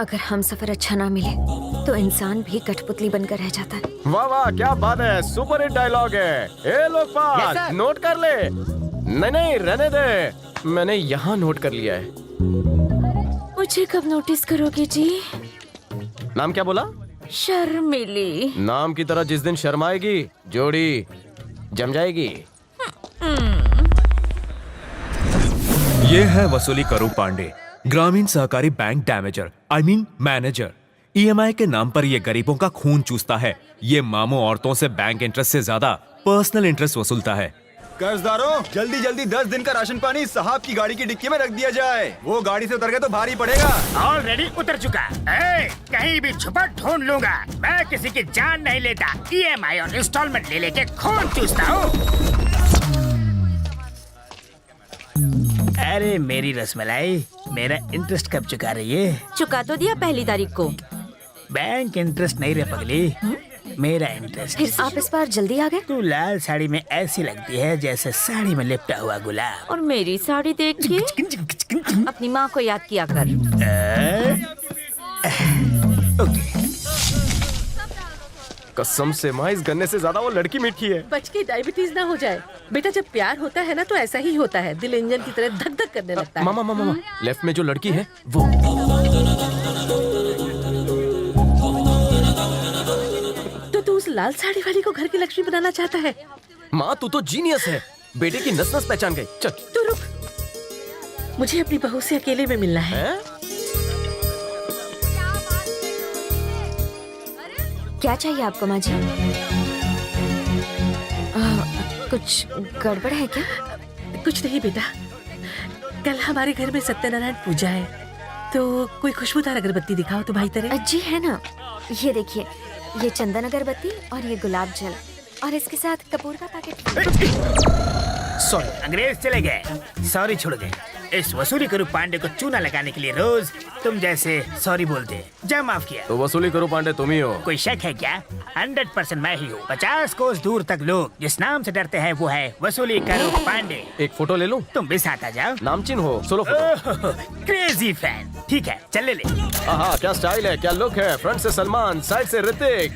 अगर हम सफर अच्छा ना मिले तो इंसान भी कठपुतली बनकर रह जाता है। वाह वाह क्या बात है, सुपर हिट डायलॉग है। ए लोकपाल, नोट कर ले। नहीं नहीं रहने दे, मैंने यहाँ नोट कर लिया है। मुझे कब नोटिस करोगे जी? नाम क्या बोला? शर्मिली। नाम की तरह जिस दिन शर्माएगी जोड़ी जम जाएगी। ये है वसूली करू पांडे, ग्रामीण सहकारी बैंक डैमेजर मैनेजर। ईएमआई के नाम पर ये गरीबों का खून चूसता है। ये मामू औरतों से बैंक इंटरेस्ट से ज्यादा पर्सनल इंटरेस्ट वसूलता है। कर्जदारों, जल्दी जल्दी 10 दिन का राशन पानी साहब की गाड़ी की डिक्की में रख दिया जाए। वो गाड़ी से उतर गए तो भारी पड़ेगा। ऑलरेडी उतर चुका। कहीं भी छुपा ढूंढ लूंगा। मैं किसी की जान नहीं लेता। ईएमआई और इंस्टॉलमेंट ले लेके खून चूसता हूँ। अरे मेरी रसमलाई, मेरा इंटरेस्ट कब चुका रही है? चुका तो दिया पहली तारीख को। बैंक इंटरेस्ट नहीं रे पगली, मेरा इंटरेस्ट। फिर आप इस बार जल्दी आ गए। तू लाल साड़ी में ऐसी लगती है जैसे साड़ी में लिपटा हुआ गुलाब। और मेरी साड़ी देख के अपनी माँ को याद किया कर। कसम से माँ, इस गन्ने से ज्यादा वो लड़की मीठी है। बच के डायबिटीज ना हो जाए बेटा। जब प्यार होता है ना तो ऐसा ही होता है, दिल इंजन की तरह धक धक करने लगता है। मामा लेफ्ट में जो लड़की है वो। तो तू उस लाल साड़ी वाली को घर की लक्ष्मी बनाना चाहता है? माँ तू तो जीनियस है, बेटे की नस नस पहचान गई। चल तू रुक, मुझे अपनी बहू से अकेले में मिलना है। क्या चाहिए आपको माँ जी? कुछ गड़बड़ है क्या? कुछ नहीं बेटा, कल हमारे घर में सत्यनारायण पूजा है, तो कोई खुशबूदार अगरबत्ती दिखाओ तो भाई तेरे। जी है ना, ये देखिए, ये चंदन अगरबत्ती और ये गुलाब जल और इसके साथ कपूर का पैकेट। सॉरी, अंग्रेज चले गए, सॉरी छोड़ गए। इस वसूली करू पांडे को चूना लगाने के लिए रोज तुम जैसे सॉरी बोलते। जा माफ किया। तो वसूली करू पांडे तुम ही हो? कोई शक है क्या? 100% मैं ही हूँ। 50 कोस दूर तक लोग जिस नाम से डरते हैं वो है वसूली करू पांडे। एक फोटो ले लूं? तुम भी साथ आ जाओ। नामचीन हो, सोलो फोटो। Crazy fan. ठीक है चल ले। हाँ, क्या स्टाइल है, क्या लुक है। फ्रंट से सलमान, साइड से ऋतिक।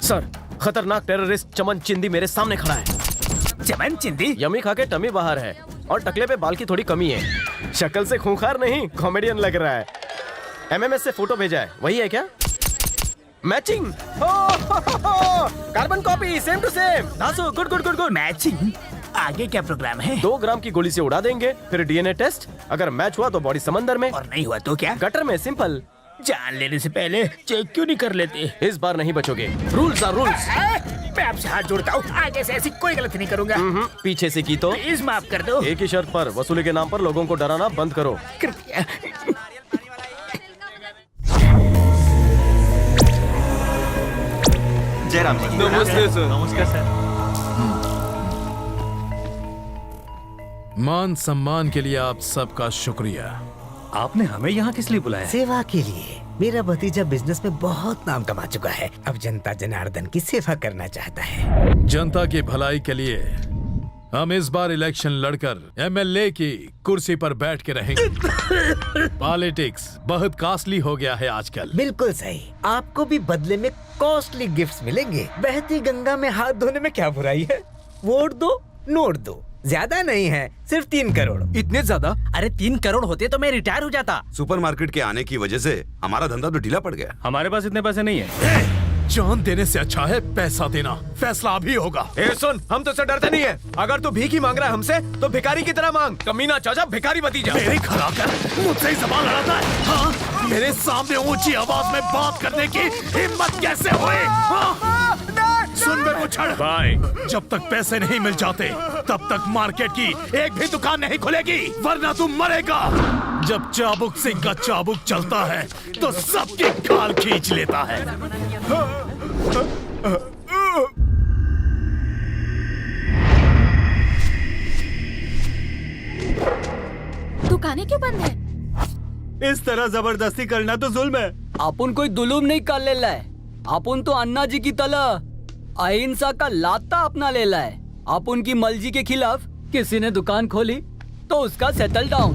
सर, खतरनाक टेररिस्ट चमन चिंदी मेरे सामने खड़ा है। चमन चिंदी? यमी खा के टमी बाहर है और टकले पे बाल की थोड़ी कमी है। शक्ल से खूंखार नहीं, कॉमेडियन लग रहा है। एमएमएस से फोटो भेजा है, वही है क्या? Matching, carbon copy, same to same. धासु, good good good good. Matching? आगे क्या प्रोग्राम है? 2 ग्राम की गोली से उड़ा देंगे, फिर डीएनए टेस्ट। अगर मैच हुआ तो बॉडी समंदर में, और नहीं हुआ तो क्या? गटर में। सिंपल। जान लेने से पहले चेक क्यों नहीं कर लेते? इस बार नहीं बचोगे। Rules are rules. मैं आपसे हाथ जोड़ता हूँ, आगे से ऐसी कोई गलती नहीं करूंगा। पीछे से की तो प्लीज माफ कर दो। एक ही शर्त पर, वसूली के नाम पर लोगों को डराना बंद करो। कर दिया। जयराम जी। नमस्ते सर। नमस्कार सर। मान सम्मान के लिए आप सबका शुक्रिया। आपने हमें यहाँ किस लिए बुलाया? सेवा के लिए। मेरा भतीजा बिजनेस में बहुत नाम कमा चुका है, अब जनता जनार्दन की सेवा करना चाहता है। जनता की भलाई के लिए हम इस बार इलेक्शन लड़कर एमएलए की कुर्सी पर बैठ के रहेंगे। पॉलिटिक्स बहुत कॉस्टली हो गया है आजकल। बिल्कुल सही, आपको भी बदले में कॉस्टली गिफ्ट्स मिलेंगे। बहती गंगा में हाथ धोने में क्या बुराई है? वोट दो, नोट दो। ज्यादा नहीं है, सिर्फ 3 करोड़। इतने ज्यादा? अरे 3 करोड़ होते तो मैं रिटायर हो जाता। सुपरमार्केट के आने की वजह से हमारा धंधा तो ढीला पड़ गया। हमारे पास इतने पैसे नहीं है। जान देने से अच्छा है पैसा देना। फैसला अभी होगा। ए सुन, हम तो डरते नहीं है। अगर तू भीख ही मांग रहा है हमसे तो भिखारी की तरह मांग। कमीना चाचा, भिखारी भतीजा। मेरी खड़ा कर मुझसे ही सवाल लड़ाता है। हाँ? मेरे सामने ऊंची आवाज में बात करने की हिम्मत कैसे हुई? हाँ? सुन बे मुछड़ भाई, जब तक पैसे नहीं मिल जाते तब तक मार्केट की एक भी दुकान नहीं खुलेगी, वरना तू मरेगा। जब चाबुक सिंह का चाबुक चलता है तो सबकी खाल खींच लेता है। दुकानें क्यों बंद है? इस तरह जबरदस्ती करना तो जुल्म है। अपन कोई जुलूम नहीं कर ले है। अपन तो अन्ना जी की तरह अहिंसा का लाता अपना ले है। अपन की मर्जी के खिलाफ किसी ने दुकान खोली तो उसका सेटल डाउन।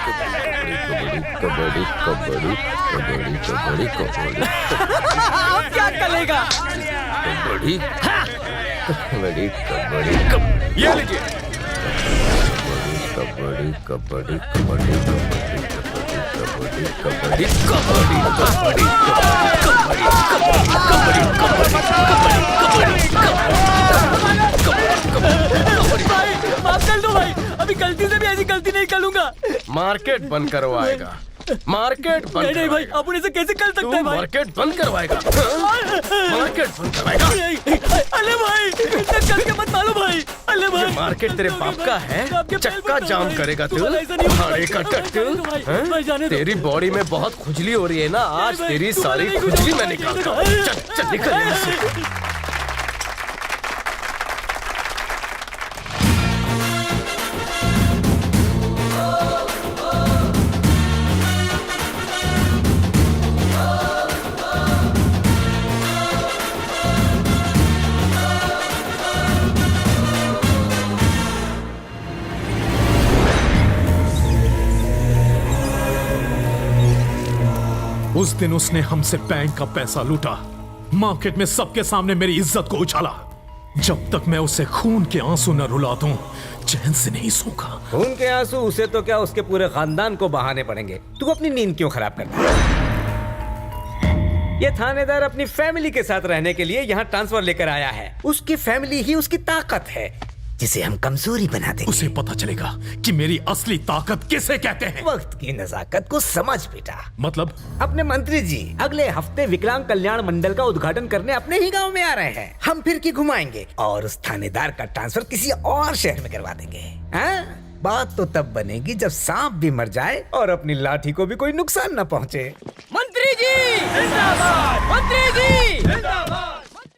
कबड्डी कबड्डी कबड्डी कबड्डी कबड्डी आप क्या करेगा? कबड्डी कबड्डी कबड्डी ये लीजिए कबड्डी कबड्डी कबड्डी कबड्डी कबड्डी कबड्डी कबड्डी भाई माफ कर दो भाई, अभी गलती से भी ऐसी गलती नहीं करूंगा। मार्केट बंद करवाएगा, मार्केट बंद नहीं भाई, अपन इसे कैसे कर सकते हैं भाई? मार्केट बंद करवाएगा, मार्केट बंद करवाएगा। अले भाई इतना करके मत मारो भाई। अले भाई मार्केट तेरे बाप का है, चक्का जाम करेगा तू, भाड़े का टट्टू। तेरी बॉडी में बहुत खुजली हो रही है ना, आज तेरी सारी खुजली मैं निकालता हूँ। चल निकल यहाँ से। उस दिन उसने हमसे बैंक का पैसा लूटा, मार्केट में सबके सामने मेरी इज्जत को उछाला। जब तक मैं उसे खून के आंसू न रुला दूं, चैन से नहीं सोऊंगा। खून के आंसू उसे तो क्या उसके पूरे खानदान को बहाने पड़ेंगे। तू अपनी नींद क्यों खराब करता है? ये थानेदार अपनी फैमिली के साथ रहने के लिए यहाँ ट्रांसफर लेकर आया है। उसकी फैमिली ही उसकी ताकत है, जिसे हम कमजोरी बना देंगे। उसे पता चलेगा कि मेरी असली ताकत किसे कहते हैं। वक्त की नजाकत को समझ बेटा। मतलब? अपने मंत्री जी अगले हफ्ते विकलांग कल्याण मंडल का उद्घाटन करने अपने ही गांव में आ रहे हैं। हम फिर की घुमाएंगे और उस थानेदार का ट्रांसफर किसी और शहर में करवा देंगे। बात तो तब बनेगी जब सांप भी मर जाए और अपनी लाठी को भी कोई नुकसान न पहुंचे। मंत्री जी जिंदाबाद, मंत्री जी जिंदाबाद।